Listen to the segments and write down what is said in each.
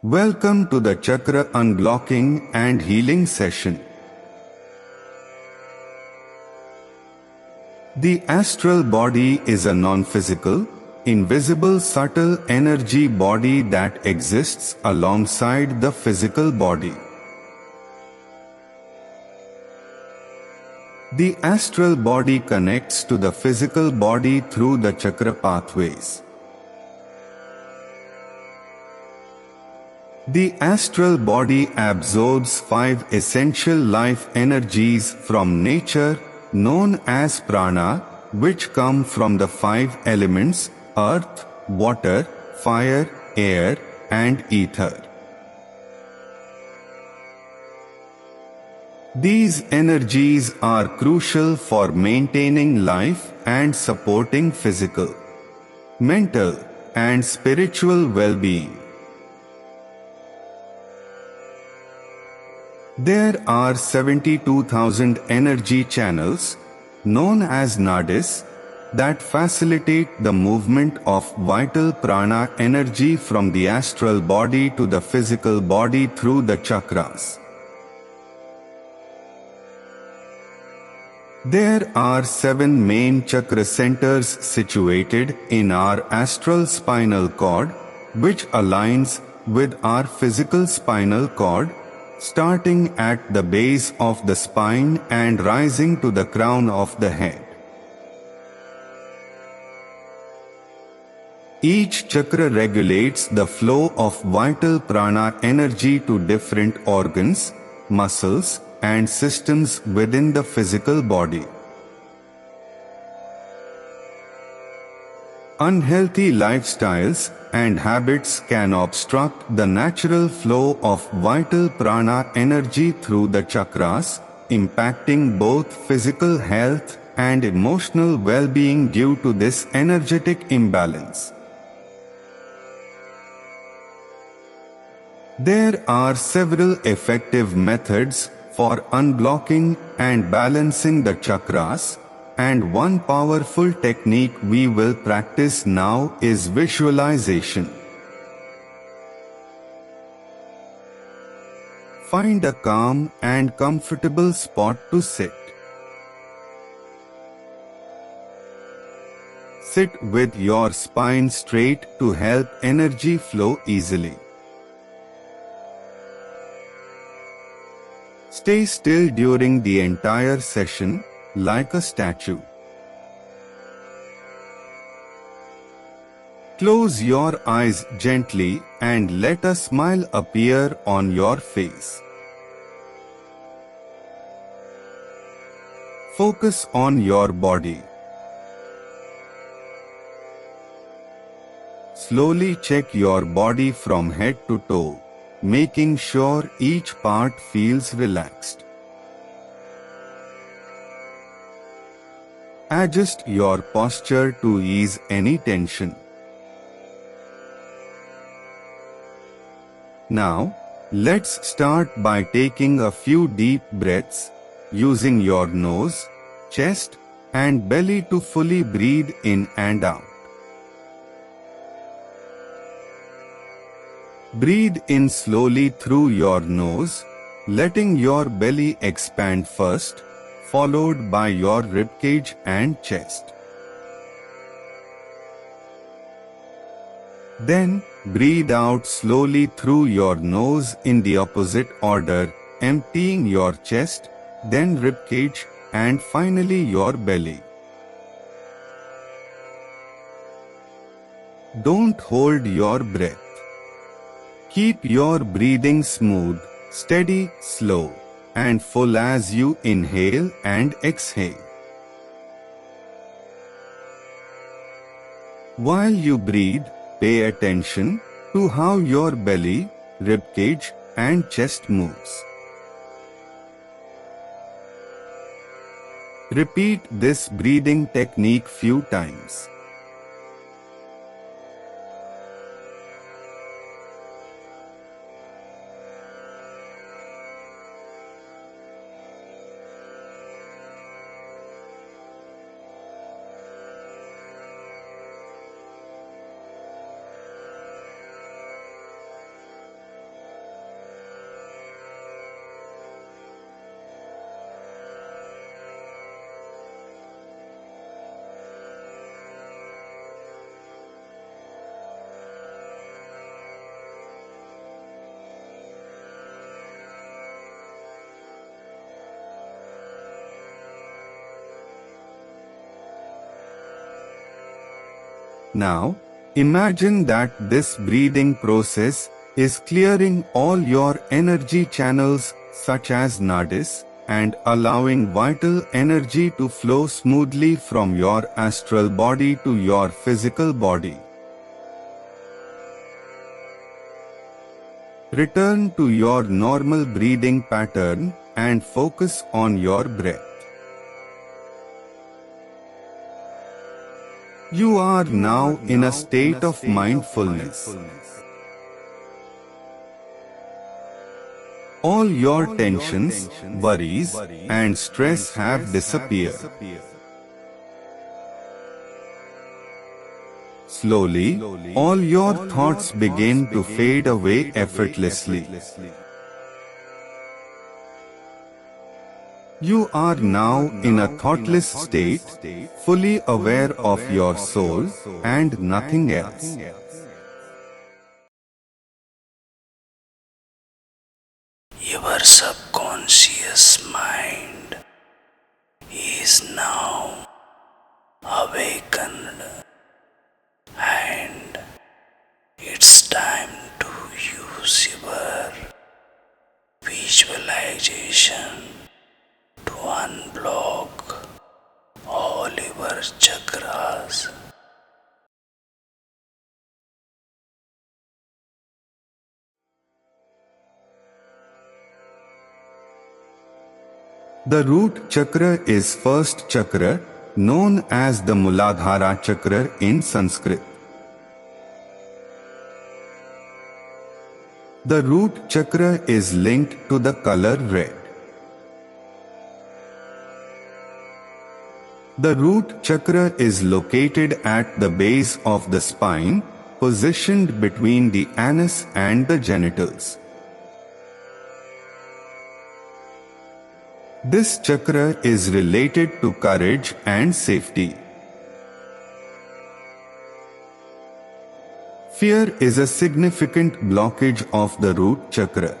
Welcome to the Chakra Unblocking and Healing session. The astral body is a non-physical, invisible subtle energy body that exists alongside the physical body. The astral body connects to the physical body through the chakra pathways. The astral body absorbs 5 essential life energies from nature, known as prana, which come from the 5 elements: earth, water, fire, air, and ether. These energies are crucial for maintaining life and supporting physical, mental, and spiritual well-being. There are 72,000 energy channels, known as nadis, that facilitate the movement of vital prana energy from the astral body to the physical body through the chakras. There are 7 main chakra centers situated in our astral spinal cord, which aligns with our physical spinal cord, starting at the base of the spine and rising to the crown of the head. Each chakra regulates the flow of vital prana energy to different organs, muscles, and systems within the physical body. Unhealthy lifestyles and habits can obstruct the natural flow of vital prana energy through the chakras, impacting both physical health and emotional well-being due to this energetic imbalance. There are several effective methods for unblocking and balancing the chakras, and one powerful technique we will practice now is visualization. Find a calm and comfortable spot to sit. Sit with your spine straight to help energy flow easily. Stay still during the entire session, like a statue. Close your eyes gently and let a smile appear on your face. Focus on your body. Slowly check your body from head to toe, making sure each part feels relaxed. Adjust your posture to ease any tension. Now, let's start by taking a few deep breaths, using your nose, chest, and belly to fully breathe in and out. Breathe in slowly through your nose, letting your belly expand first, followed by your ribcage and chest. Then, breathe out slowly through your nose in the opposite order, emptying your chest, then ribcage, and finally your belly. Don't hold your breath. Keep your breathing smooth, steady, slow, and full as you inhale and exhale. While you breathe, pay attention to how your belly, ribcage, and chest moves. Repeat this breathing technique few times. Now, imagine that this breathing process is clearing all your energy channels such as nadis and allowing vital energy to flow smoothly from your astral body to your physical body. Return to your normal breathing pattern and focus on your breath. You are now in a state of mindfulness. All your tensions, worries, and stress have disappeared. Slowly, all your thoughts begin to fade away effortlessly. You are now in a thoughtless state, fully aware of your soul and nothing else. Your subconscious mind is now awakened, and it's time to use your visualization to unblock all your chakras. The root chakra is first chakra, known as the Muladhara chakra in Sanskrit. The root chakra is linked to the color red. The root chakra is located at the base of the spine, positioned between the anus and the genitals. This chakra is related to courage and safety. Fear is a significant blockage of the root chakra.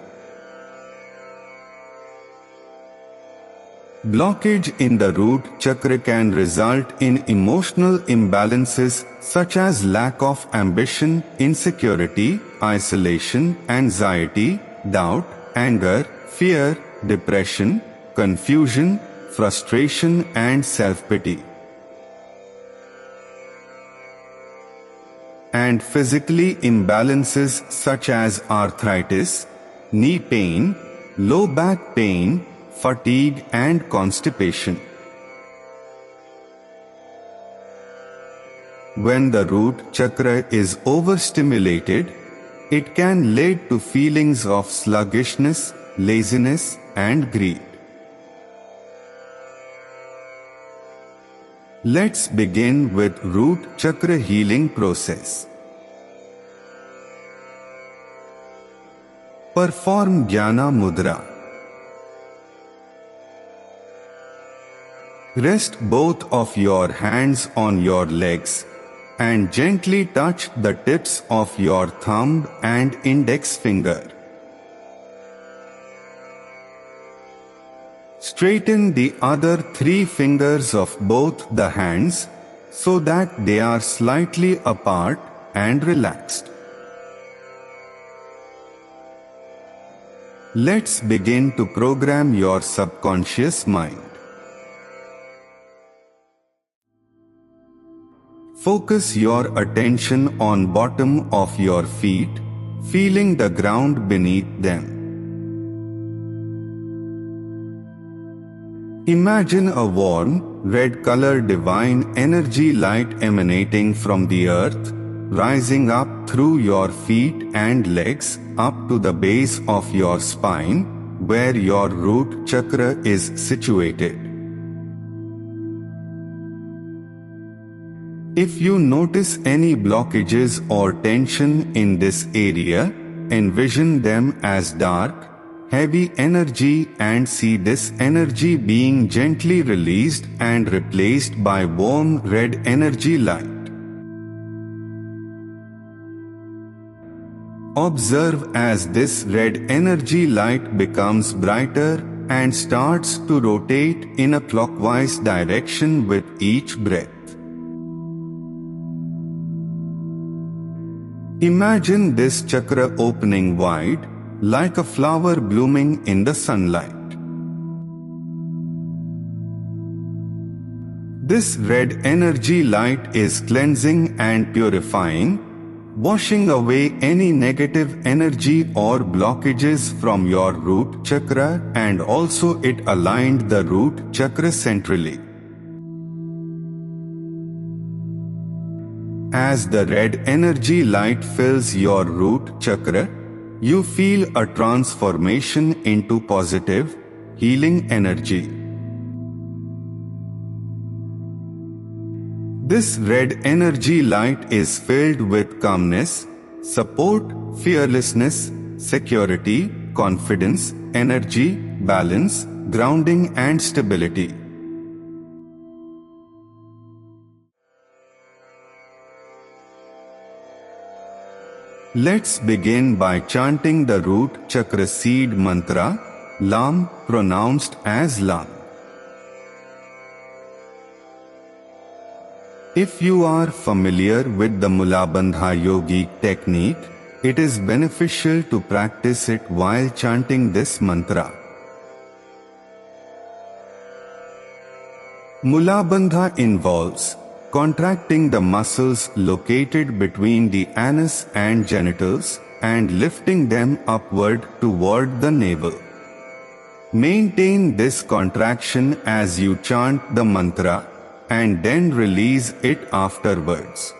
Blockage in the root chakra can result in emotional imbalances such as lack of ambition, insecurity, isolation, anxiety, doubt, anger, fear, depression, confusion, frustration, and self-pity. And physically imbalances such as arthritis, knee pain, low back pain, fatigue, and constipation. When the root chakra is overstimulated, it can lead to feelings of sluggishness, laziness, and greed. Let's begin with root chakra healing process. Perform Jnana Mudra. Rest both of your hands on your legs and gently touch the tips of your thumb and index finger. Straighten the other 3 fingers of both the hands so that they are slightly apart and relaxed. Let's begin to program your subconscious mind. Focus your attention on bottom of your feet, feeling the ground beneath them. Imagine a warm, red-color divine energy light emanating from the earth, rising up through your feet and legs up to the base of your spine, where your root chakra is situated. If you notice any blockages or tension in this area, envision them as dark, heavy energy and see this energy being gently released and replaced by warm red energy light. Observe as this red energy light becomes brighter and starts to rotate in a clockwise direction with each breath. Imagine this chakra opening wide, like a flower blooming in the sunlight. This red energy light is cleansing and purifying, washing away any negative energy or blockages from your root chakra, and also it aligned the root chakra centrally. As the red energy light fills your root chakra, you feel a transformation into positive, healing energy. This red energy light is filled with calmness, support, fearlessness, security, confidence, energy, balance, grounding and stability. Let's begin by chanting the root chakra seed mantra, Lam, pronounced as Lam. If you are familiar with the Mulabandha yogic technique, it is beneficial to practice it while chanting this mantra. Mulabandha involves contracting the muscles located between the anus and genitals and lifting them upward toward the navel. Maintain this contraction as you chant the mantra and then release it afterwards.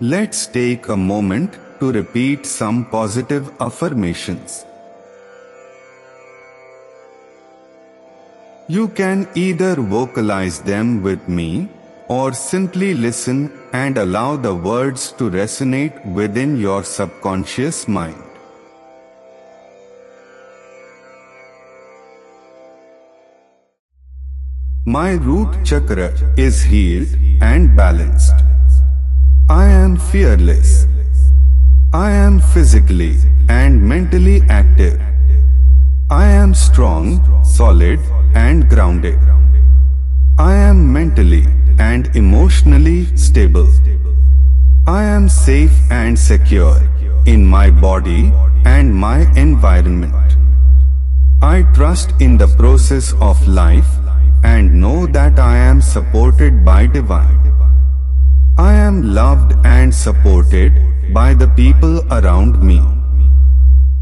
Let's take a moment to repeat some positive affirmations. You can either vocalize them with me or simply listen and allow the words to resonate within your subconscious mind. My root chakra is healed and balanced. I am fearless. I am physically and mentally active. I am strong, solid, and grounded. I am mentally and emotionally stable. I am safe and secure in my body and my environment. I trust in the process of life and know that I am supported by divine. I am loved and supported by the people around me.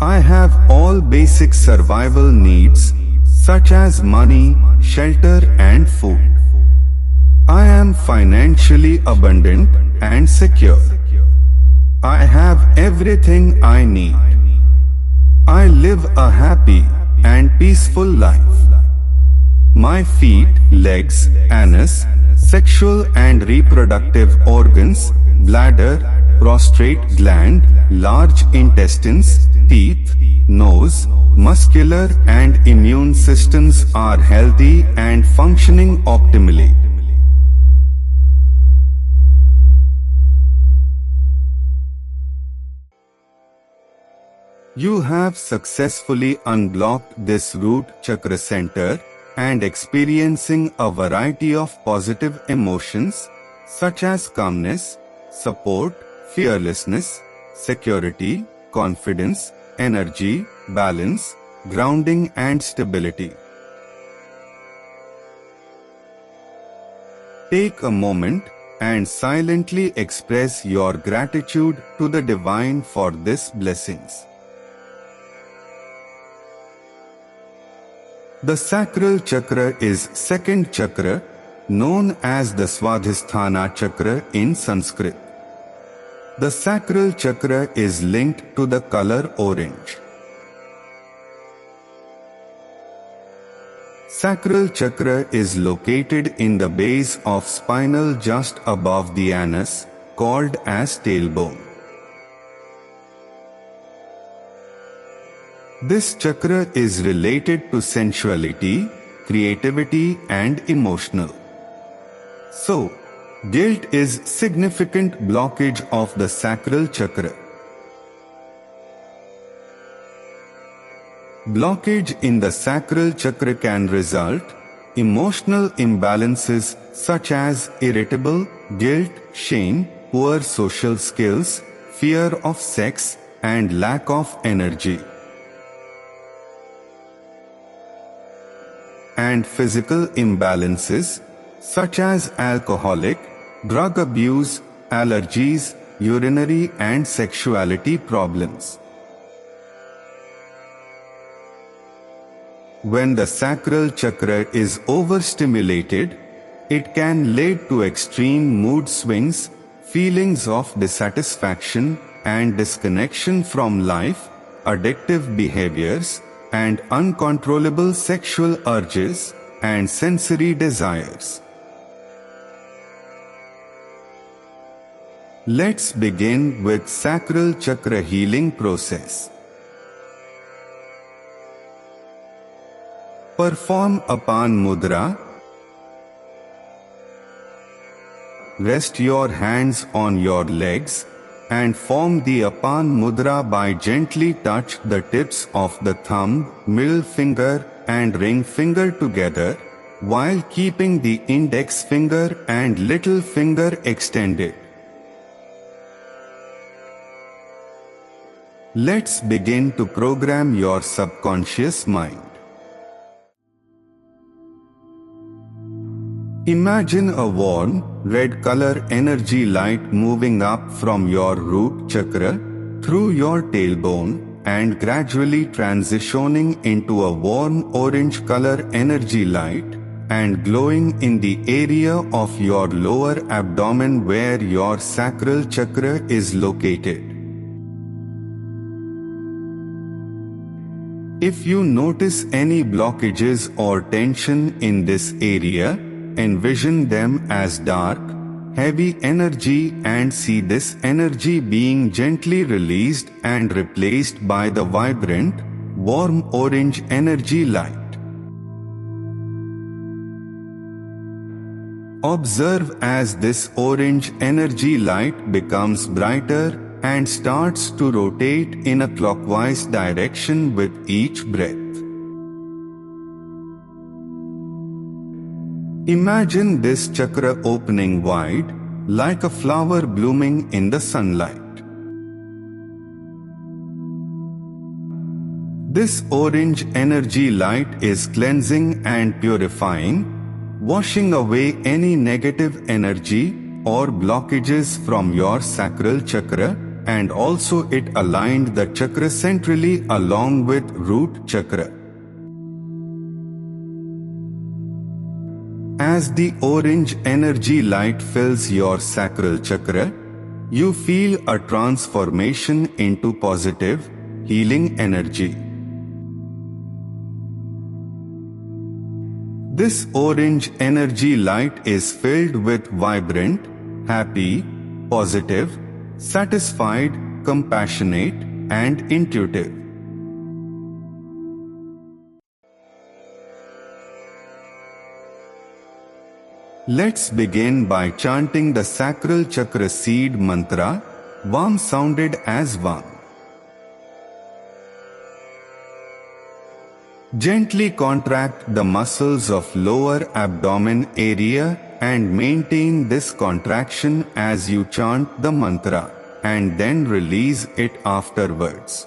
I have all basic survival needs such as money, shelter and food. I am financially abundant and secure. I have everything I need. I live a happy and peaceful life. My feet, legs, anus, sexual and reproductive organs, bladder, prostate gland, large intestines, teeth, nose, muscular and immune systems are healthy and functioning optimally. You have successfully unblocked this root chakra center and experiencing a variety of positive emotions such as calmness, support, fearlessness, security, confidence, energy, balance, grounding and stability. Take a moment and silently express your gratitude to the divine for these blessings. The sacral chakra is second chakra, known as the Swadhisthana chakra in Sanskrit. The sacral chakra is linked to the color orange. Sacral chakra is located in the base of spinal just above the anus, called as tailbone. This chakra is related to sensuality, creativity and emotional. So, guilt is significant blockage of the sacral chakra. Blockage in the sacral chakra can result emotional imbalances such as irritable, guilt, shame, poor social skills, fear of sex, and lack of energy. And physical imbalances such as alcoholic, drug abuse, allergies, urinary and sexuality problems. When the sacral chakra is overstimulated, it can lead to extreme mood swings, feelings of dissatisfaction and disconnection from life, addictive behaviors, and uncontrollable sexual urges and sensory desires. Let's begin with sacral chakra healing process. Perform Apan Mudra. Rest your hands on your legs and form the Apan Mudra by gently touch the tips of the thumb, middle finger and ring finger together while keeping the index finger and little finger extended. Let's begin to program your subconscious mind. Imagine a warm, red color energy light moving up from your root chakra through your tailbone and gradually transitioning into a warm orange color energy light and glowing in the area of your lower abdomen where your sacral chakra is located. If you notice any blockages or tension in this area, envision them as dark, heavy energy and see this energy being gently released and replaced by the vibrant, warm orange energy light. Observe as this orange energy light becomes brighter and starts to rotate in a clockwise direction with each breath. Imagine this chakra opening wide, like a flower blooming in the sunlight. This orange energy light is cleansing and purifying, washing away any negative energy or blockages from your sacral chakra, and also it aligned the chakra centrally along with root chakra. As the orange energy light fills your sacral chakra, you feel a transformation into positive, healing energy. This orange energy light is filled with vibrant, happy, positive, satisfied, compassionate, and intuitive. Let's begin by chanting the sacral chakra seed mantra, Vam sounded as Vam. Gently contract the muscles of lower abdomen area and maintain this contraction as you chant the mantra, and then release it afterwards.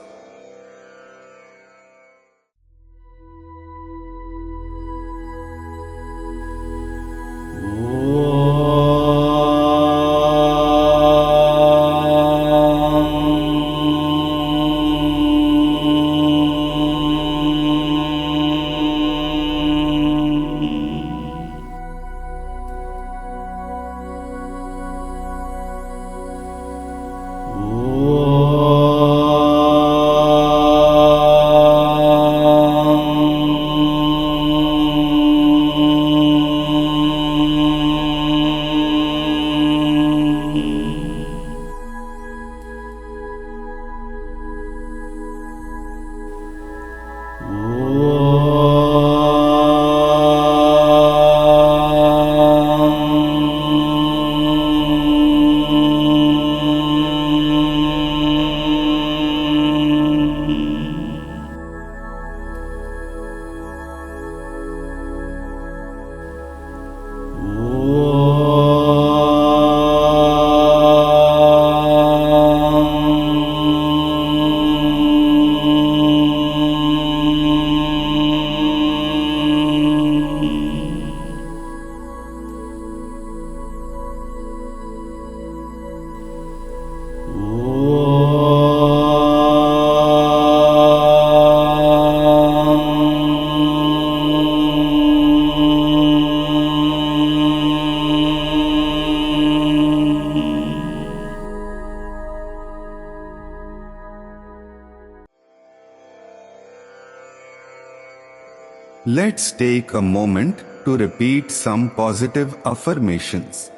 Let's take a moment to repeat some positive affirmations.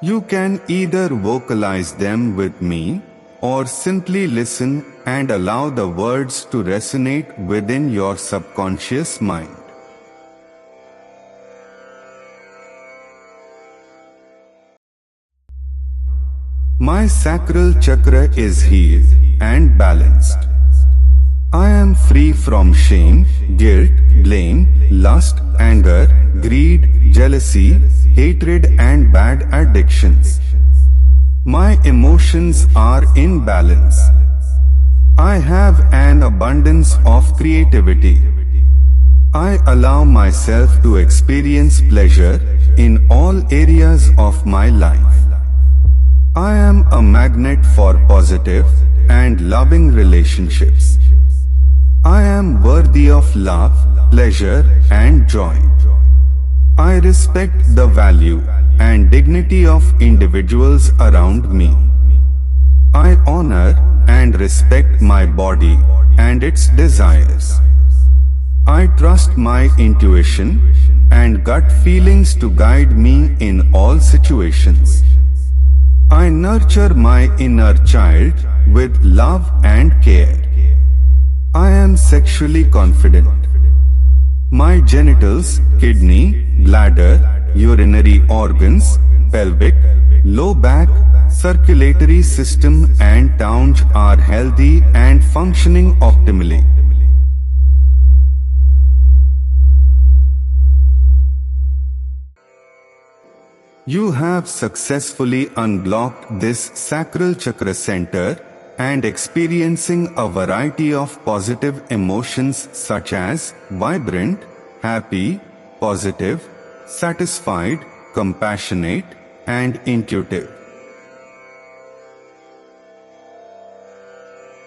You can either vocalize them with me or simply listen and allow the words to resonate within your subconscious mind. My sacral chakra is healed and balanced. I am free from shame, guilt, blame, lust, anger, greed, jealousy, hatred and bad addictions. My emotions are in balance. I have an abundance of creativity. I allow myself to experience pleasure in all areas of my life. I am a magnet for positive and loving relationships. I am worthy of love, pleasure, and joy. I respect the value and dignity of individuals around me. I honor and respect my body and its desires. I trust my intuition and gut feelings to guide me in all situations. I nurture my inner child with love and care. I am sexually confident. My genitals, kidney, bladder, urinary organs, pelvic, low back, circulatory system and tongue are healthy and functioning optimally. You have successfully unblocked this sacral chakra center and experiencing a variety of positive emotions such as vibrant, happy, positive, satisfied, compassionate, and intuitive.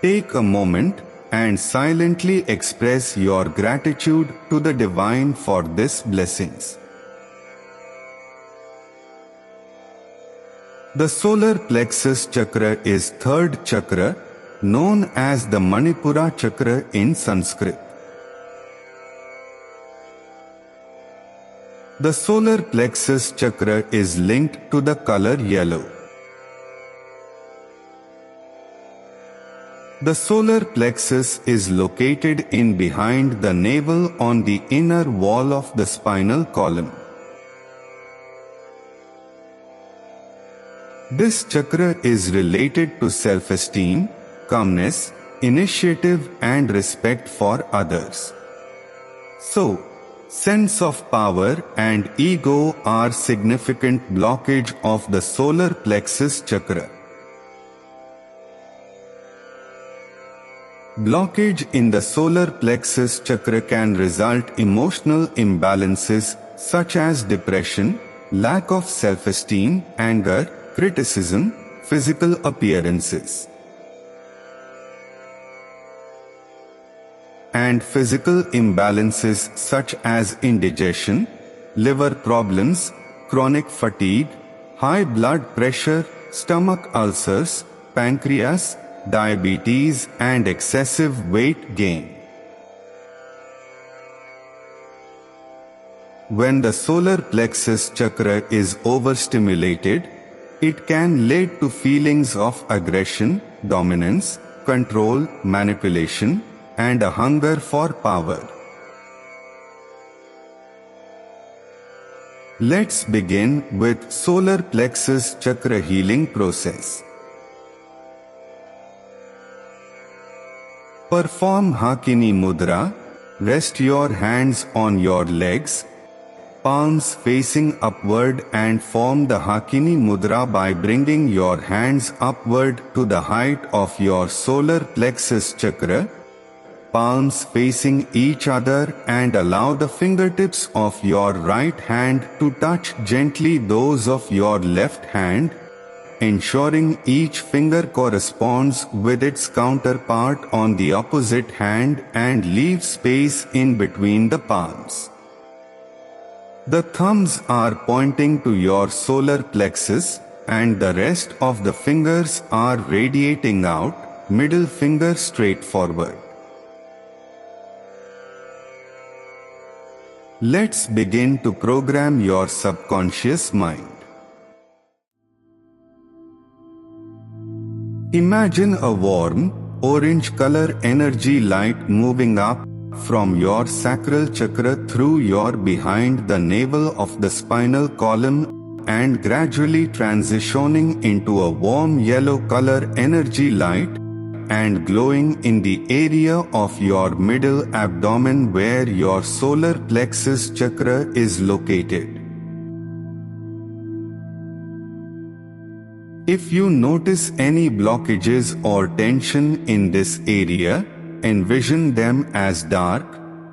Take a moment and silently express your gratitude to the divine for these blessings. The solar plexus chakra is third chakra, known as the Manipura chakra in Sanskrit. The solar plexus chakra is linked to the color yellow. The solar plexus is located in behind the navel on the inner wall of the spinal column. This chakra is related to self-esteem, calmness, initiative and respect for others. So, sense of power and ego are significant blockage of the solar plexus chakra. Blockage in the solar plexus chakra can result emotional imbalances such as depression, lack of self-esteem, anger, criticism, physical appearances, and physical imbalances such as indigestion, liver problems, chronic fatigue, high blood pressure, stomach ulcers, pancreas, diabetes and excessive weight gain. When the solar plexus chakra is overstimulated, it can lead to feelings of aggression, dominance, control, manipulation, and a hunger for power. Let's begin with solar plexus chakra healing process. Perform Hakini Mudra. Rest your hands on your legs, palms facing upward, and form the Hakini Mudra by bringing your hands upward to the height of your solar plexus chakra, palms facing each other, and allow the fingertips of your right hand to touch gently those of your left hand, ensuring each finger corresponds with its counterpart on the opposite hand and leave space in between the palms. The thumbs are pointing to your solar plexus and the rest of the fingers are radiating out, middle finger straight forward. Let's begin to program your subconscious mind. Imagine a warm, orange color energy light moving up from your sacral chakra through your behind the navel of the spinal column and gradually transitioning into a warm yellow color energy light and glowing in the area of your middle abdomen where your solar plexus chakra is located. If you notice any blockages or tension in this area, envision them as dark,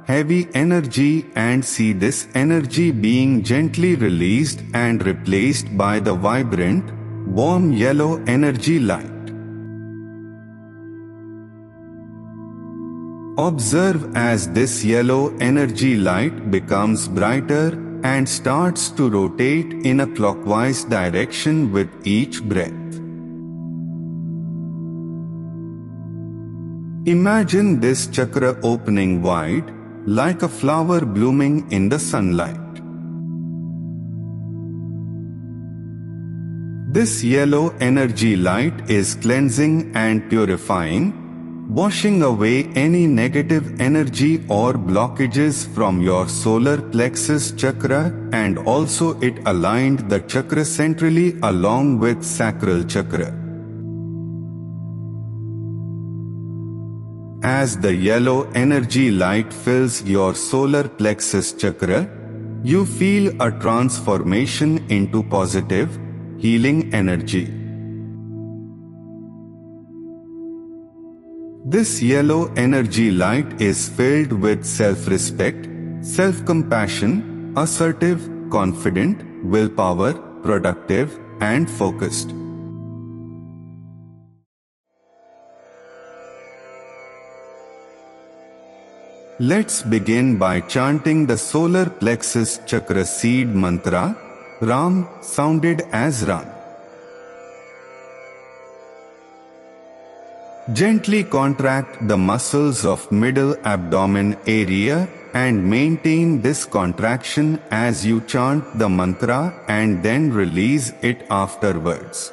heavy energy and see this energy being gently released and replaced by the vibrant, warm yellow energy light. Observe as this yellow energy light becomes brighter and starts to rotate in a clockwise direction with each breath. Imagine this chakra opening wide, like a flower blooming in the sunlight. This yellow energy light is cleansing and purifying, washing away any negative energy or blockages from your solar plexus chakra, and also it aligned the chakra centrally along with sacral chakra. As the yellow energy light fills your solar plexus chakra, you feel a transformation into positive, healing energy. This yellow energy light is filled with self-respect, self-compassion, assertive, confident, willpower, productive, and focused. Let's begin by chanting the solar plexus chakra seed mantra, Ram, sounded as Ram. Gently contract the muscles of middle abdomen area and maintain this contraction as you chant the mantra and then release it afterwards.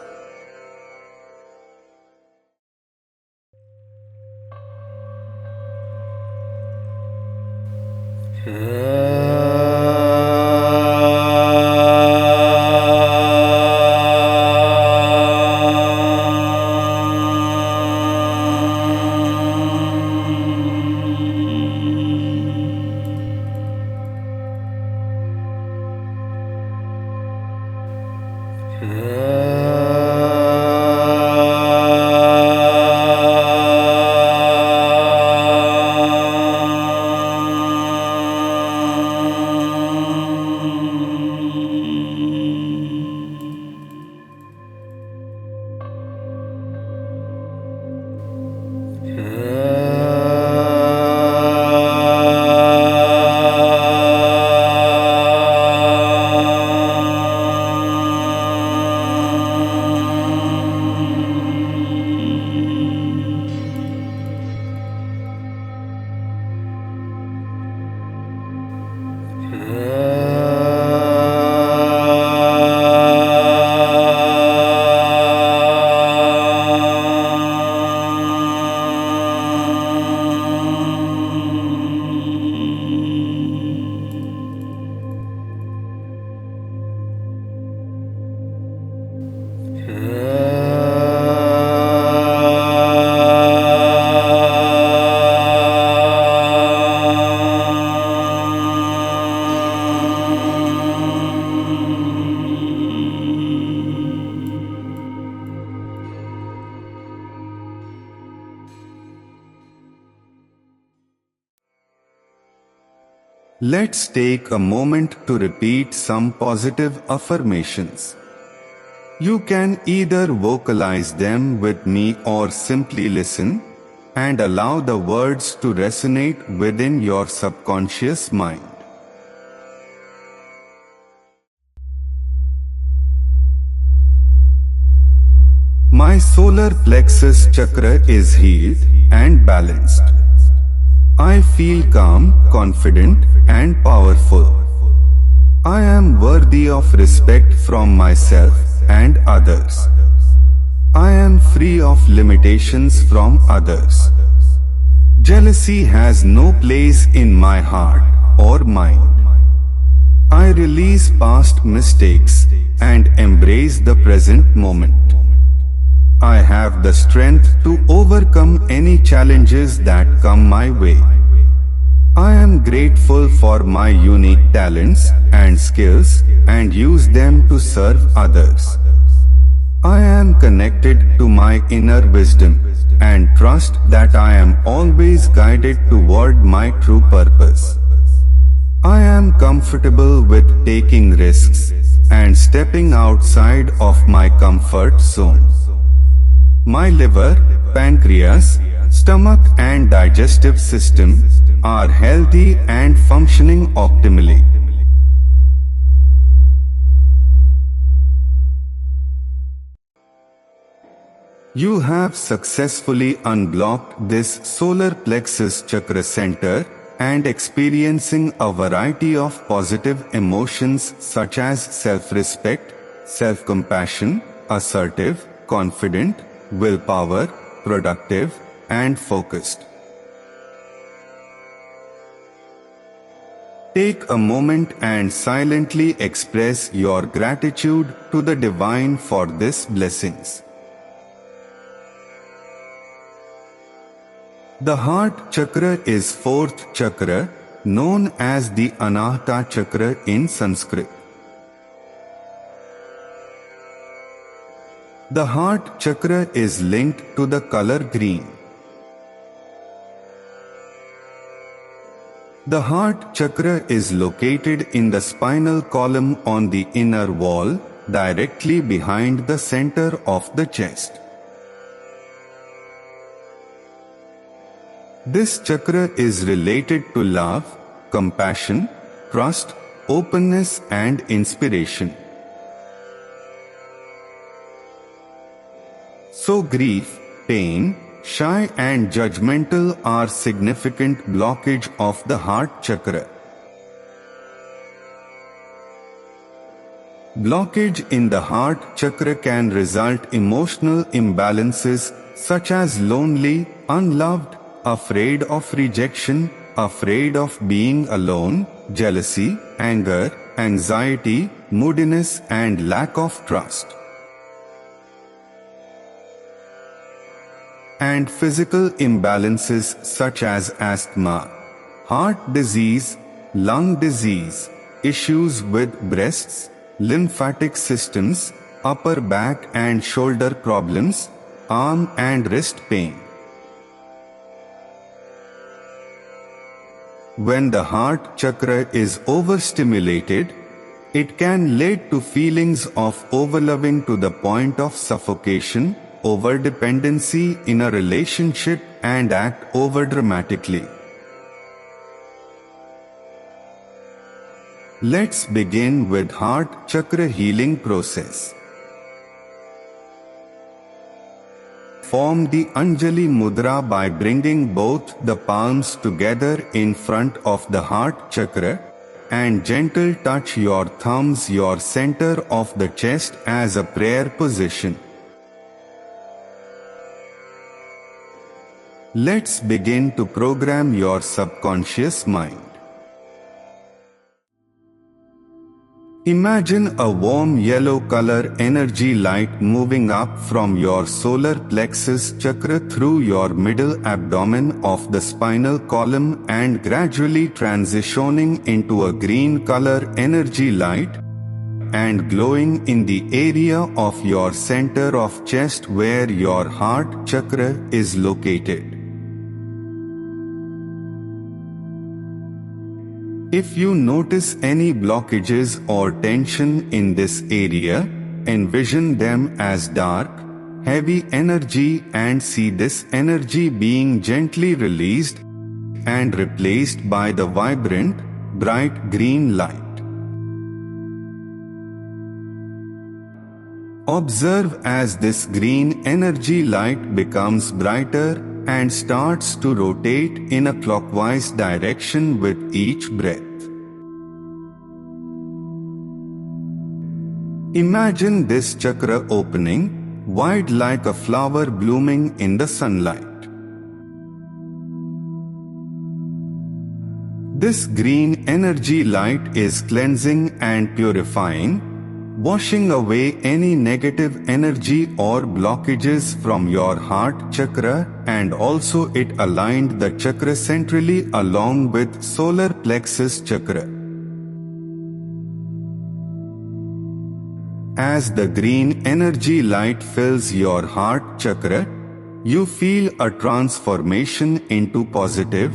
Let's take a moment to repeat some positive affirmations. You can either vocalize them with me or simply listen and allow the words to resonate within your subconscious mind. My solar plexus chakra is healed and balanced. I feel calm, confident, and powerful. I am worthy of respect from myself and others. I am free of limitations from others. Jealousy has no place in my heart or mind. I release past mistakes and embrace the present moment. I have the strength to overcome any challenges that come my way. I am grateful for my unique talents and skills and use them to serve others. I am connected to my inner wisdom and trust that I am always guided toward my true purpose. I am comfortable with taking risks and stepping outside of my comfort zone. My liver, pancreas, stomach and digestive system are healthy and functioning optimally. You have successfully unblocked this solar plexus chakra center and experiencing a variety of positive emotions such as self-respect, self-compassion, assertive, confident, willpower, productive, and focused. Take a moment and silently express your gratitude to the divine for these blessings. The heart chakra is fourth chakra, known as the Anahata chakra in Sanskrit. The heart chakra is linked to the color green. The heart chakra is located in the spinal column on the inner wall, directly behind the center of the chest. This chakra is related to love, compassion, trust, openness, and inspiration. So grief, pain, Shy and judgmental are significant blockage of the heart chakra. Blockage in the heart chakra can result emotional imbalances such as lonely, unloved, afraid of rejection, afraid of being alone, jealousy, anger, anxiety, moodiness and lack of trust. And physical imbalances such as asthma, heart disease, lung disease, issues with breasts, lymphatic systems, upper back and shoulder problems, arm and wrist pain. When the heart chakra is overstimulated, it can lead to feelings of overloving to the point of suffocation, overdependency in a relationship and act overdramatically. Let's begin with heart chakra healing process. Form the Anjali Mudra by bringing both the palms together in front of the heart chakra and gentle touch your thumbs your center of the chest as a prayer position. Let's begin to program your subconscious mind. Imagine a warm yellow color energy light moving up from your solar plexus chakra through your middle abdomen of the spinal column and gradually transitioning into a green color energy light and glowing in the area of your center of chest where your heart chakra is located. If you notice any blockages or tension in this area, envision them as dark, heavy energy and see this energy being gently released and replaced by the vibrant, bright green light. Observe as this green energy light becomes brighter and starts to rotate in a clockwise direction with each breath. Imagine this chakra opening, wide like a flower blooming in the sunlight. This green energy light is cleansing and purifying, washing away any negative energy or blockages from your heart chakra, and also it aligned the chakra centrally along with solar plexus chakra. As the green energy light fills your heart chakra, you feel a transformation into positive,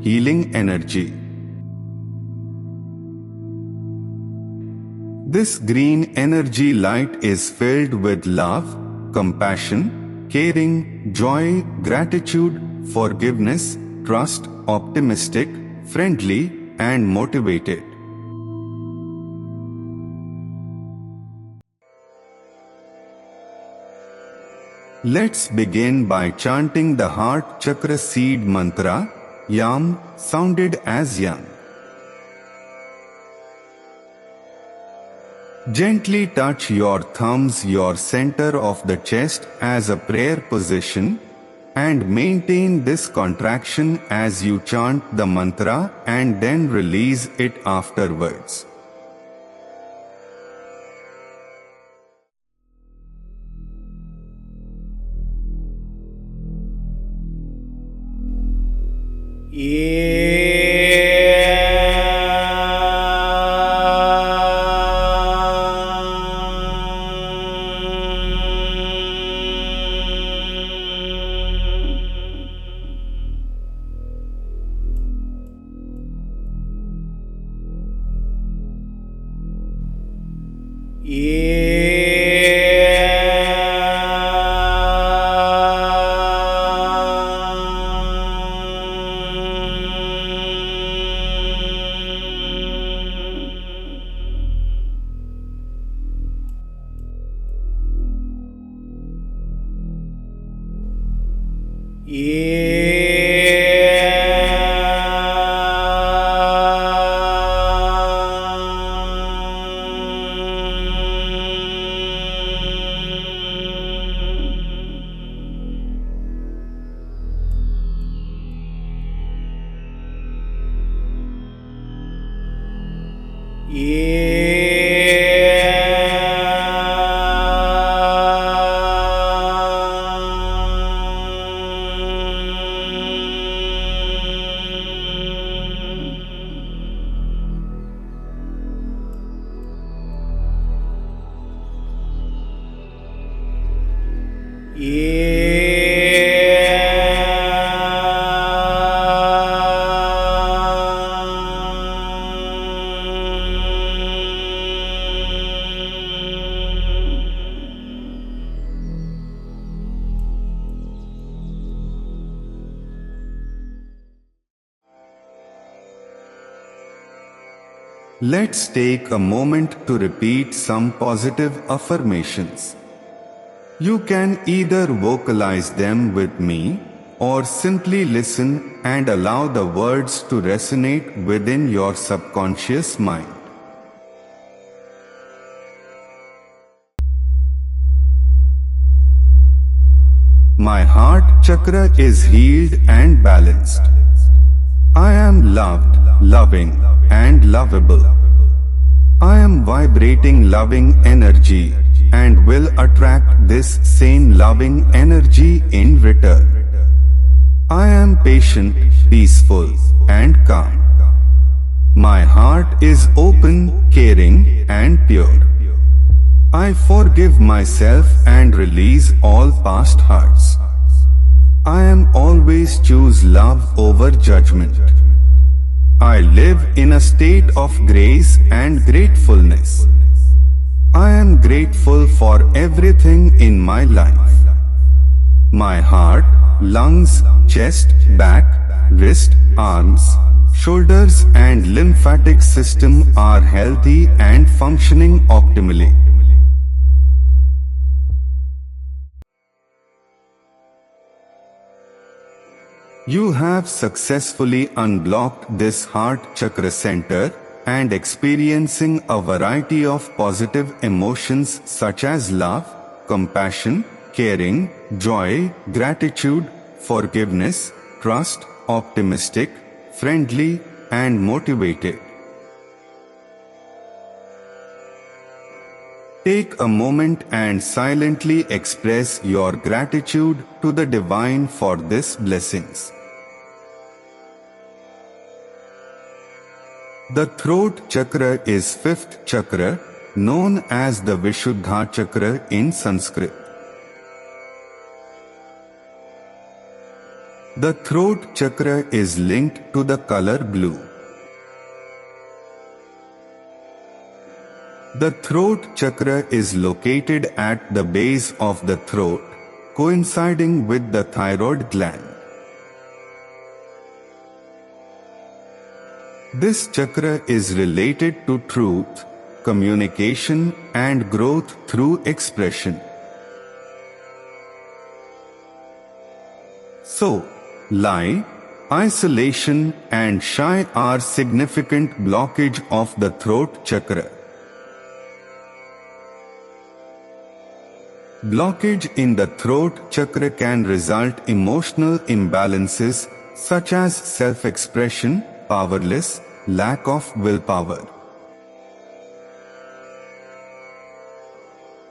healing energy. This green energy light is filled with love, compassion, caring, joy, gratitude, forgiveness, trust, optimistic, friendly, and motivated. Let's begin by chanting the heart chakra seed mantra, Yam, sounded as young. Gently touch your thumbs your center of the chest as a prayer position and maintain this contraction as you chant the mantra and then release it afterwards. Let's take a moment to repeat some positive affirmations. You can either vocalize them with me or simply listen and allow the words to resonate within your subconscious mind. My heart chakra is healed and balanced. I am loved, loving, and lovable. I am vibrating loving energy and will attract this same loving energy in return. I am patient, peaceful, and calm. My heart is open, caring, and pure. I forgive myself and release all past hurts. I am always choose love over judgment. I live in a state of grace and gratefulness. I am grateful for everything in my life. My heart, lungs, chest, back, wrist, arms, shoulders and lymphatic system are healthy and functioning optimally. You have successfully unblocked this heart chakra center and experiencing a variety of positive emotions such as love, compassion, caring, joy, gratitude, forgiveness, trust, optimistic, friendly, and motivated. Take a moment and silently express your gratitude to the divine for these blessings. The throat chakra is fifth chakra, known as the Vishuddha chakra in Sanskrit. The throat chakra is linked to the color blue. The throat chakra is located at the base of the throat, coinciding with the thyroid gland. This chakra is related to truth, communication, and growth through expression. So, lie, isolation, and shy are significant blockage of the throat chakra. Blockage in the throat chakra can result in emotional imbalances such as self-expression, powerless, lack of willpower,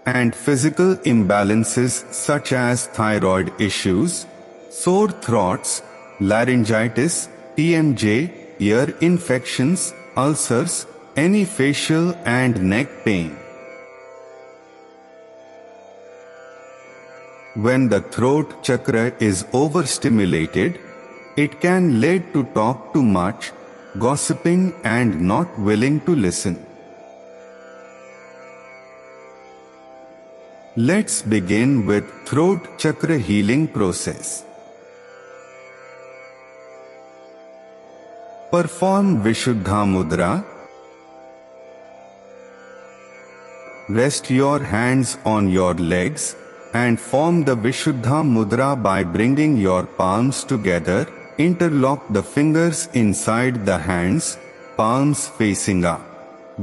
and physical imbalances such as thyroid issues, sore throats, laryngitis, TMJ, ear infections, ulcers, any facial and neck pain. When the throat chakra is overstimulated, it can lead to talk too much, gossiping and not willing to listen. Let's begin with throat chakra healing process. Perform Vishuddha Mudra. Rest your hands on your legs and form the Vishuddha Mudra by bringing your palms together. Interlock the fingers inside the hands, palms facing up,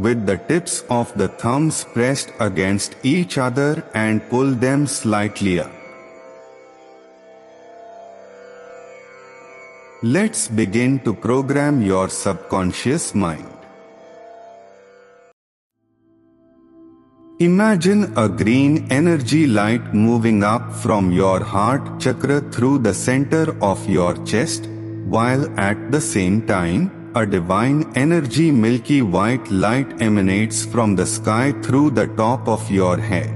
with the tips of the thumbs pressed against each other, and pull them slightly up. Let's begin to program your subconscious mind. Imagine a green energy light moving up from your heart chakra through the center of your chest, while at the same time, a divine energy milky white light emanates from the sky through the top of your head.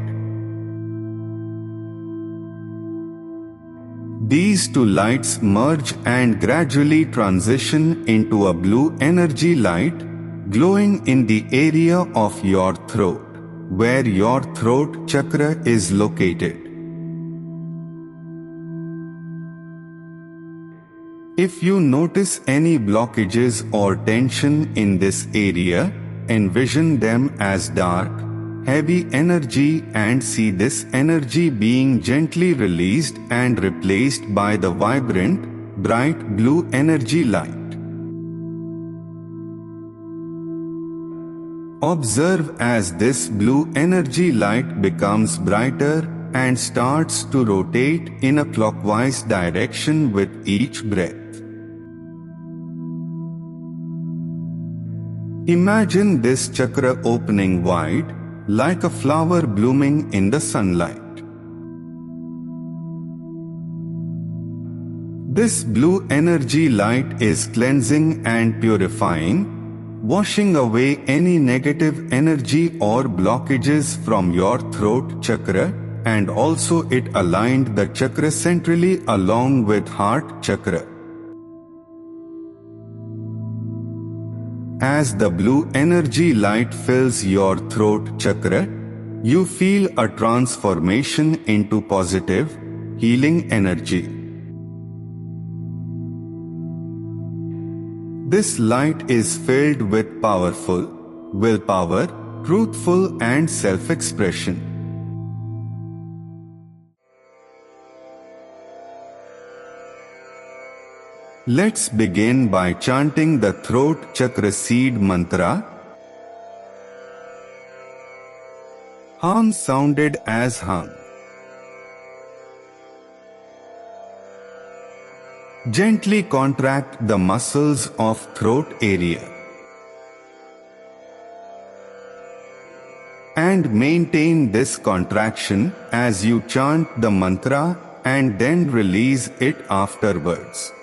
These two lights merge and gradually transition into a blue energy light, glowing in the area of your throat, where your throat chakra is located. If you notice any blockages or tension in this area, envision them as dark, heavy energy and see this energy being gently released and replaced by the vibrant, bright blue energy light. Observe as this blue energy light becomes brighter and starts to rotate in a clockwise direction with each breath. Imagine this chakra opening wide, like a flower blooming in the sunlight. This blue energy light is cleansing and purifying, washing away any negative energy or blockages from your throat chakra, and also it aligned the chakra centrally along with heart chakra. As the blue energy light fills your throat chakra, you feel a transformation into positive, healing energy. This light is filled with powerful willpower, truthful and self-expression. Let's begin by chanting the throat chakra seed mantra. Hum sounded as hum. Gently contract the muscles of throat area. And maintain this contraction as you chant the mantra and then release it afterwards.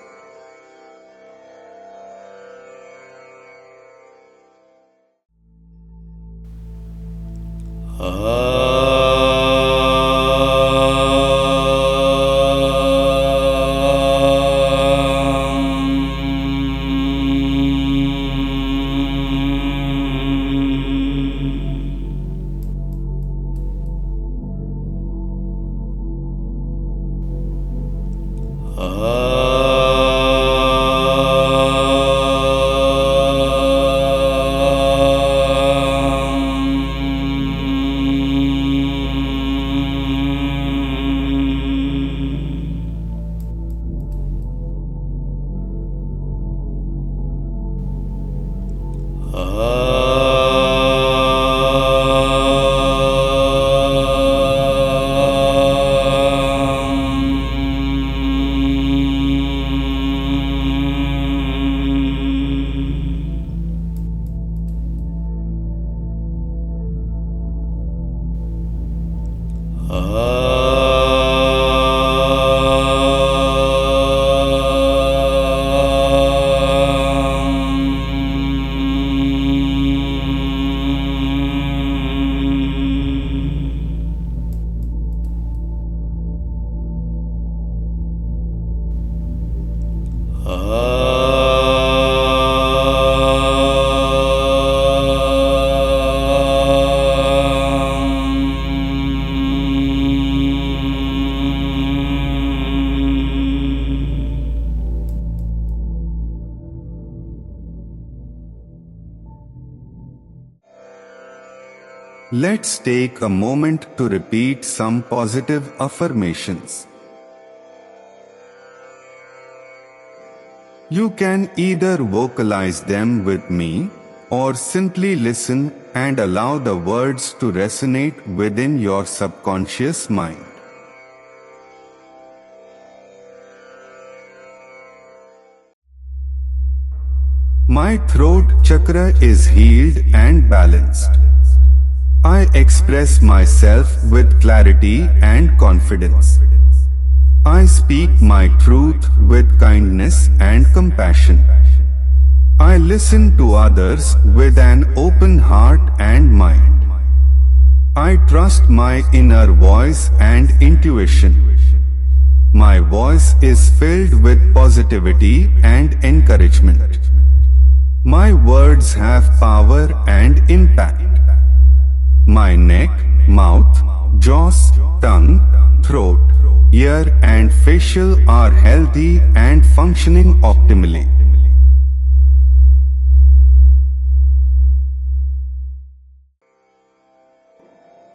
Let's take a moment to repeat some positive affirmations. You can either vocalize them with me or simply listen and allow the words to resonate within your subconscious mind. My throat chakra is healed and balanced. I express myself with clarity and confidence. I speak my truth with kindness and compassion. I listen to others with an open heart and mind. I trust my inner voice and intuition. My voice is filled with positivity and encouragement. My words have power and impact. My neck, mouth, jaws, tongue, throat, ear and facial are healthy and functioning optimally.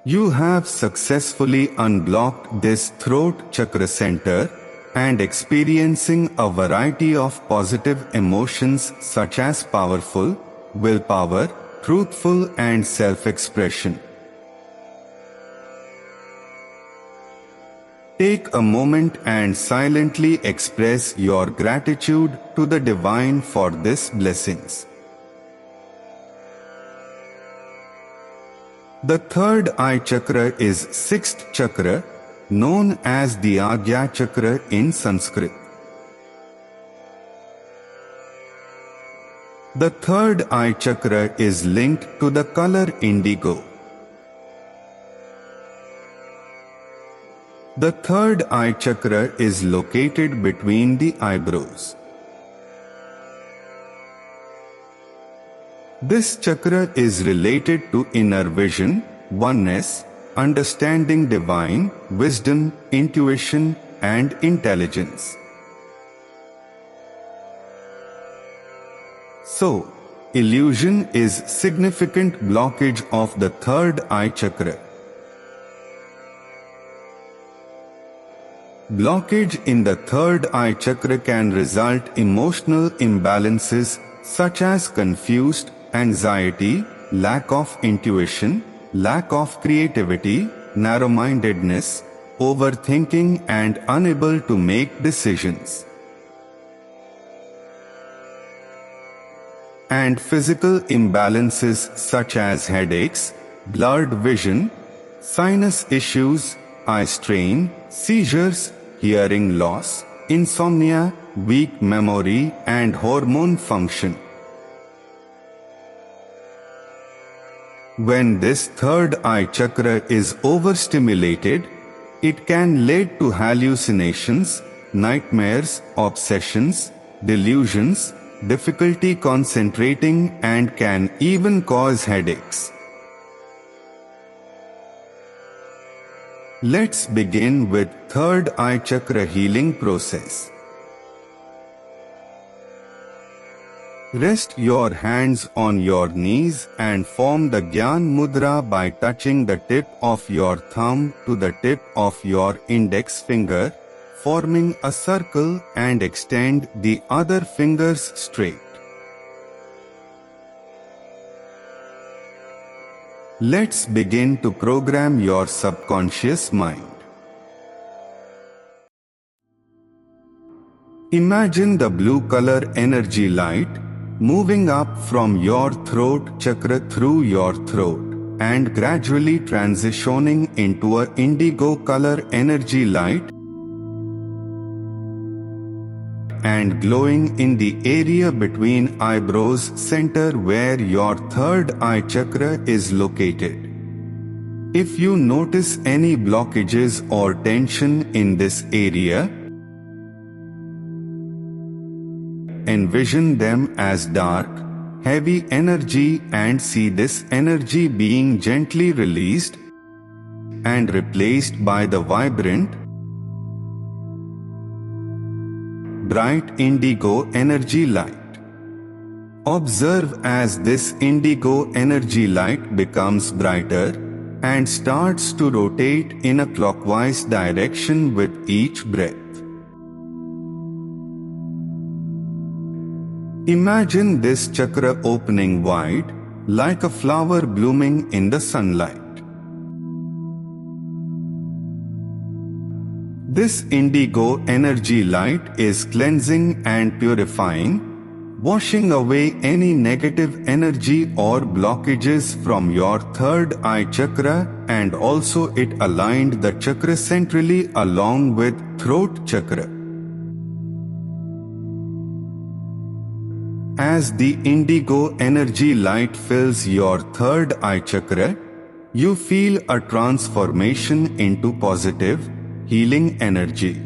You have successfully unblocked this throat chakra center and experiencing a variety of positive emotions such as powerful, willpower, truthful and self-expression. Take a moment and silently express your gratitude to the divine for these blessings. The third eye chakra is sixth chakra, known as the Agya chakra in Sanskrit. The third eye chakra is linked to the color indigo. The third eye chakra is located between the eyebrows. This chakra is related to inner vision, oneness, understanding divine, wisdom, intuition, and intelligence. So, illusion is significant blockage of the third eye chakra. Blockage in the third eye chakra can result emotional imbalances such as confused, anxiety, lack of intuition, lack of creativity, narrow-mindedness, overthinking and unable to make decisions. And physical imbalances such as headaches, blurred vision, sinus issues, eye strain, seizures, hearing loss, insomnia, weak memory and hormone function. When this third eye chakra is overstimulated, it can lead to hallucinations, nightmares, obsessions, delusions, difficulty concentrating and can even cause headaches. Let's begin with third eye chakra healing process. Rest your hands on your knees and form the Gyan Mudra by touching the tip of your thumb to the tip of your index finger, forming a circle and extend the other fingers straight. Let's begin to program your subconscious mind. Imagine the blue color energy light moving up from your throat chakra through your throat and gradually transitioning into an indigo color energy light and glowing in the area between eyebrows center where your third eye chakra is located. If you notice any blockages or tension in this area, envision them as dark, heavy energy and see this energy being gently released and replaced by the vibrant, bright indigo energy light. Observe as this indigo energy light becomes brighter, and starts to rotate in a clockwise direction with each breath. Imagine this chakra opening wide, like a flower blooming in the sunlight. This indigo energy light is cleansing and purifying, washing away any negative energy or blockages from your third eye chakra, and also it aligned the chakra centrally along with throat chakra. As the indigo energy light fills your third eye chakra, you feel a transformation into positive, healing energy.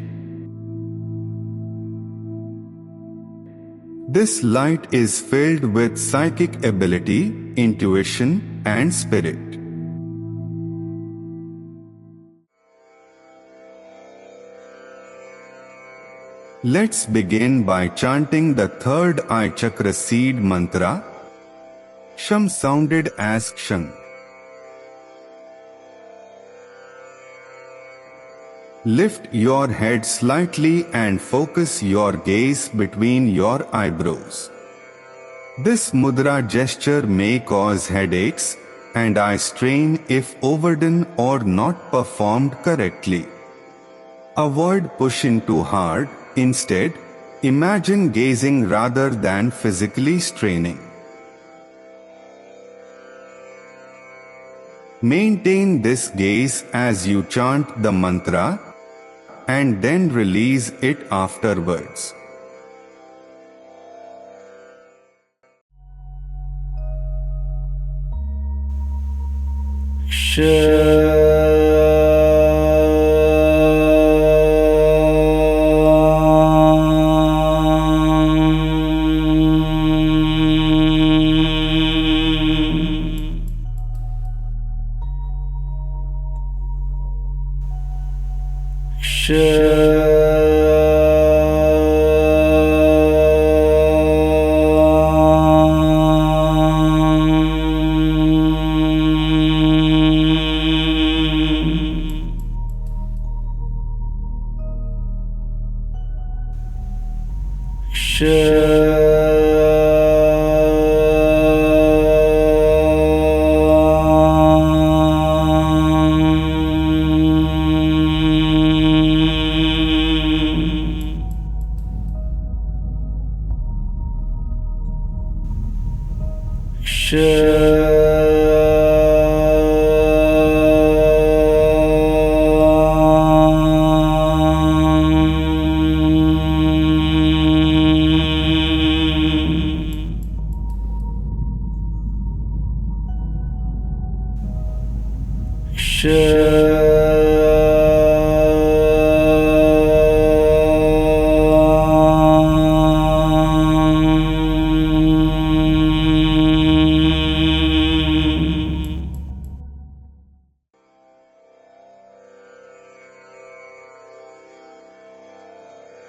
This light is filled with psychic ability, intuition, and spirit. Let's begin by chanting the third eye chakra seed mantra. Sham sounded as Kshang. Lift your head slightly and focus your gaze between your eyebrows. This mudra gesture may cause headaches and eye strain if overdone or not performed correctly. Avoid pushing too hard. Instead, imagine gazing rather than physically straining. Maintain this gaze as you chant the mantra, and then release it afterwards.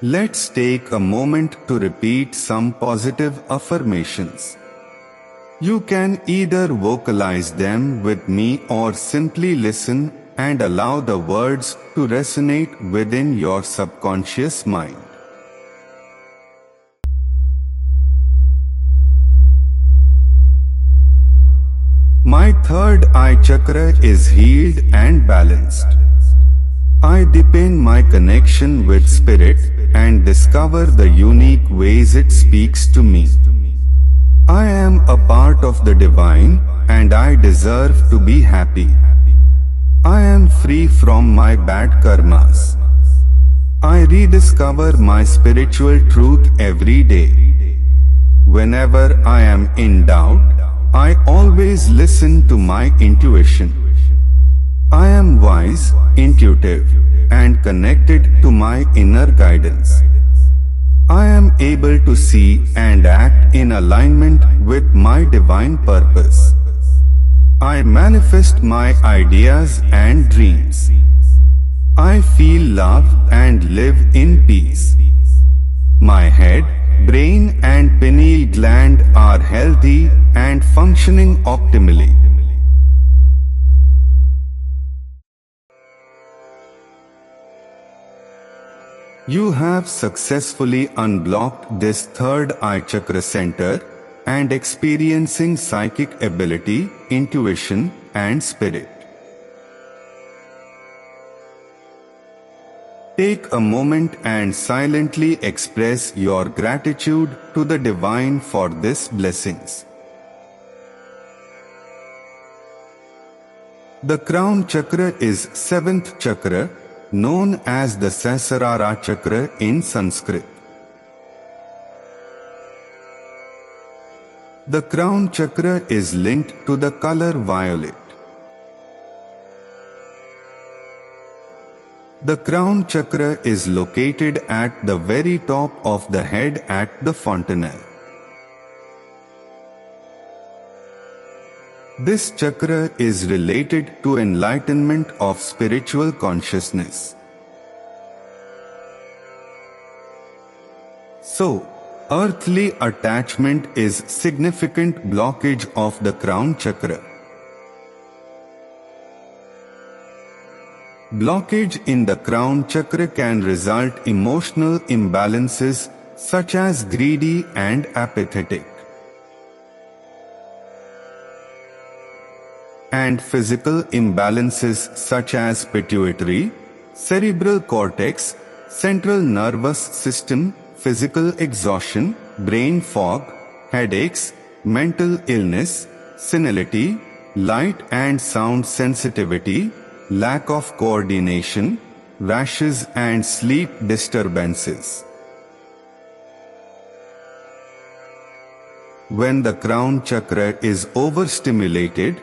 Let's take a moment to repeat some positive affirmations. You can either vocalize them with me or simply listen and allow the words to resonate within your subconscious mind. My third eye chakra is healed and balanced. I deepen my connection with Spirit and discover the unique ways it speaks to me. I am a part of the divine, and I deserve to be happy. I am free from my bad karmas. I rediscover my spiritual truth every day. Whenever I am in doubt, I always listen to my intuition. I am wise, intuitive, and connected to my inner guidance. I am able to see and act in alignment with my divine purpose. I manifest my ideas and dreams. I feel love and live in peace. My head, brain and pineal gland are healthy and functioning optimally. You have successfully unblocked this third eye chakra center and experiencing psychic ability, intuition, and spirit. Take a moment and silently express your gratitude to the divine for these blessings. The crown chakra is seventh chakra, known as the Sahasrara chakra in Sanskrit. The crown chakra is linked to the color violet. The crown chakra is located at the very top of the head at the fontanelle. This chakra is related to enlightenment of spiritual consciousness. So, earthly attachment is significant blockage of the crown chakra. Blockage in the crown chakra can result emotional imbalances such as greedy and apathetic, and physical imbalances such as pituitary, cerebral cortex, central nervous system, physical exhaustion, brain fog, headaches, mental illness, senility, light and sound sensitivity, lack of coordination, rashes and sleep disturbances. When the crown chakra is overstimulated,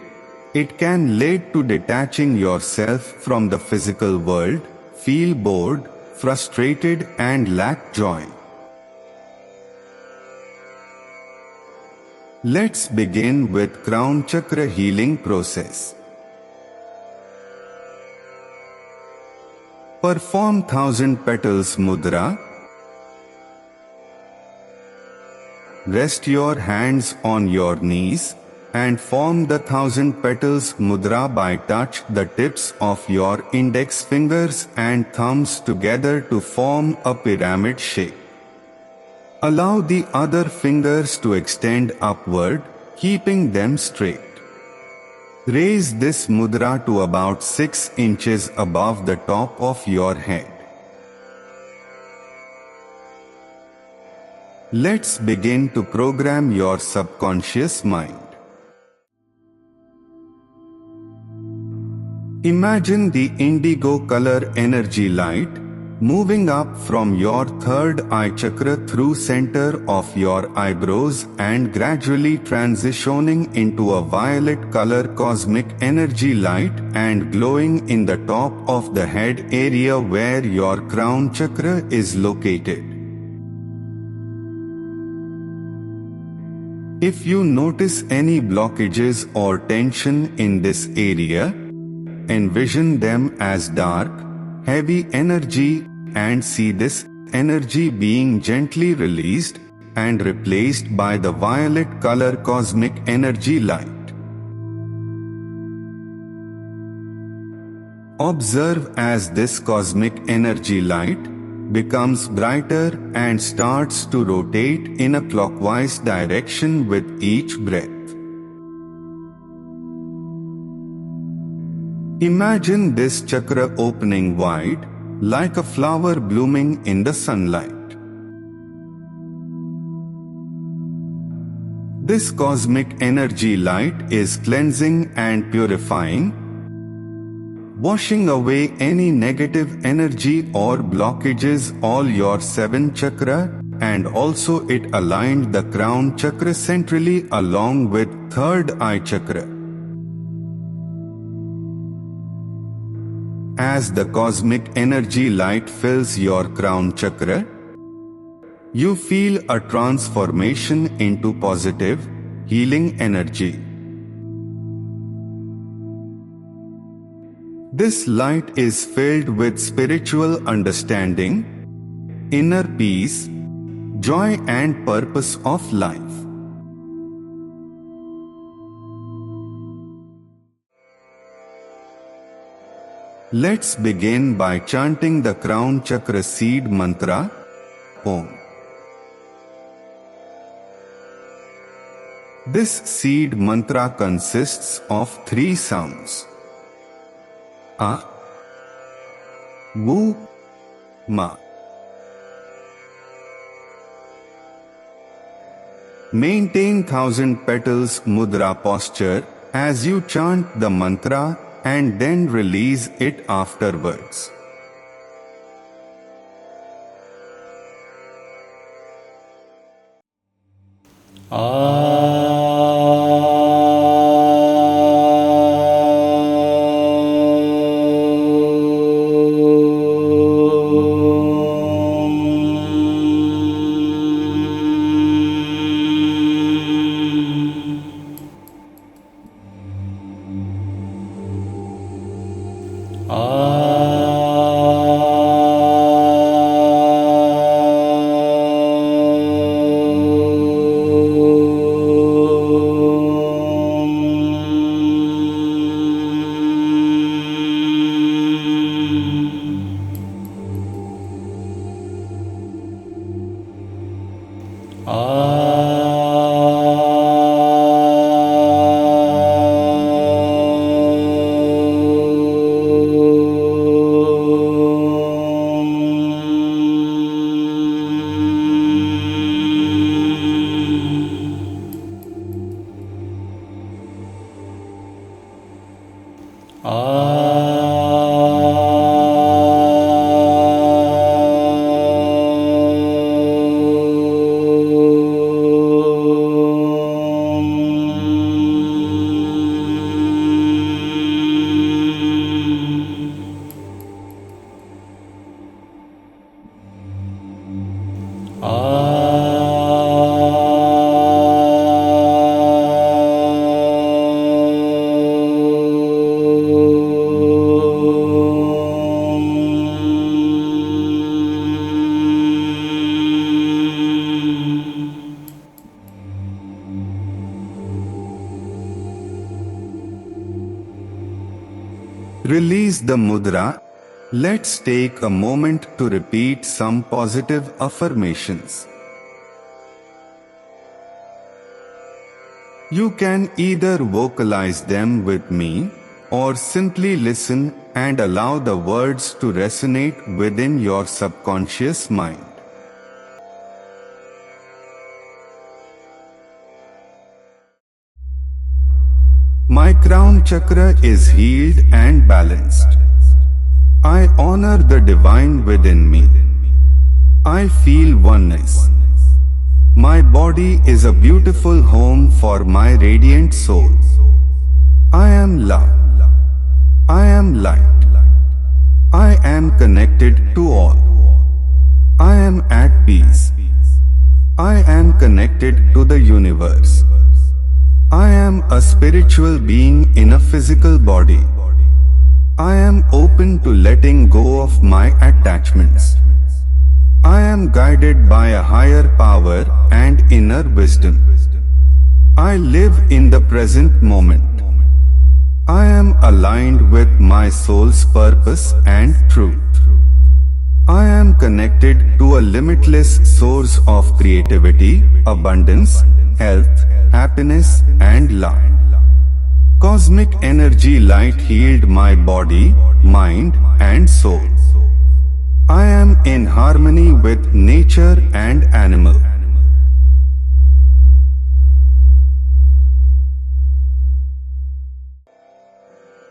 it can lead to detaching yourself from the physical world, feel bored, frustrated and lack joy. Let's begin with crown chakra healing process. Perform 1000 petals mudra. Rest your hands on your knees and form the 1000 petals mudra by touch the tips of your index fingers and thumbs together to form a pyramid shape. Allow the other fingers to extend upward, keeping them straight. Raise this mudra to about 6 inches above the top of your head. Let's begin to program your subconscious mind. Imagine the indigo color energy light moving up from your third eye chakra through center of your eyebrows and gradually transitioning into a violet color cosmic energy light and glowing in the top of the head area where your crown chakra is located. If you notice any blockages or tension in this area, envision them as dark, heavy energy and see this energy being gently released and replaced by the violet color cosmic energy light. Observe as this cosmic energy light becomes brighter and starts to rotate in a clockwise direction with each breath. Imagine this chakra opening wide, like a flower blooming in the sunlight. This cosmic energy light is cleansing and purifying, washing away any negative energy or blockages all your 7 chakra, and also it aligned the crown chakra centrally along with third eye chakra. As the cosmic energy light fills your crown chakra, you feel a transformation into positive, healing energy. This light is filled with spiritual understanding, inner peace, joy and purpose of life. Let's begin by chanting the crown chakra seed mantra, Om. This seed mantra consists of 3 sounds: A, Wu, Ma. Maintain 1000 petals mudra posture as you chant the mantra and then release it afterwards. Release the mudra. Let's take a moment to repeat some positive affirmations. You can either vocalize them with me or simply listen and allow the words to resonate within your subconscious mind. My crown chakra is healed and balanced. I honor the divine within me. I feel oneness. My body is a beautiful home for my radiant soul. I am love. I am light. I am connected to all. I am at peace. I am connected to the universe. I am a spiritual being in a physical body. I am open to letting go of my attachments. I am guided by a higher power and inner wisdom. I live in the present moment. I am aligned with my soul's purpose and truth. I am connected to a limitless source of creativity, abundance, health, happiness, and love. Cosmic energy light healed my body, mind, and soul. I am in harmony with nature and animal.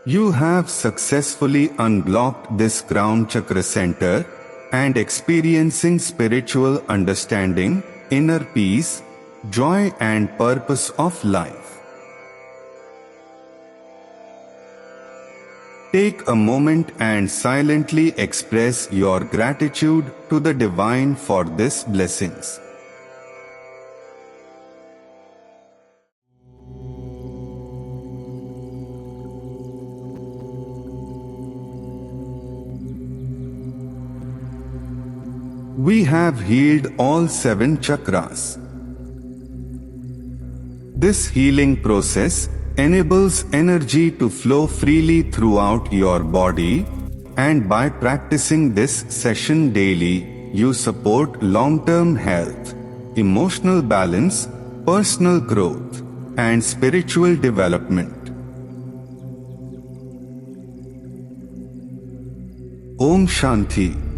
You have successfully unblocked this crown chakra center and experiencing spiritual understanding, inner peace, joy and purpose of life. Take a moment and silently express your gratitude to the divine for these blessings. We have healed all 7 chakras. This healing process enables energy to flow freely throughout your body, and by practicing this session daily, you support long-term health, emotional balance, personal growth, and spiritual development. Om Shanti.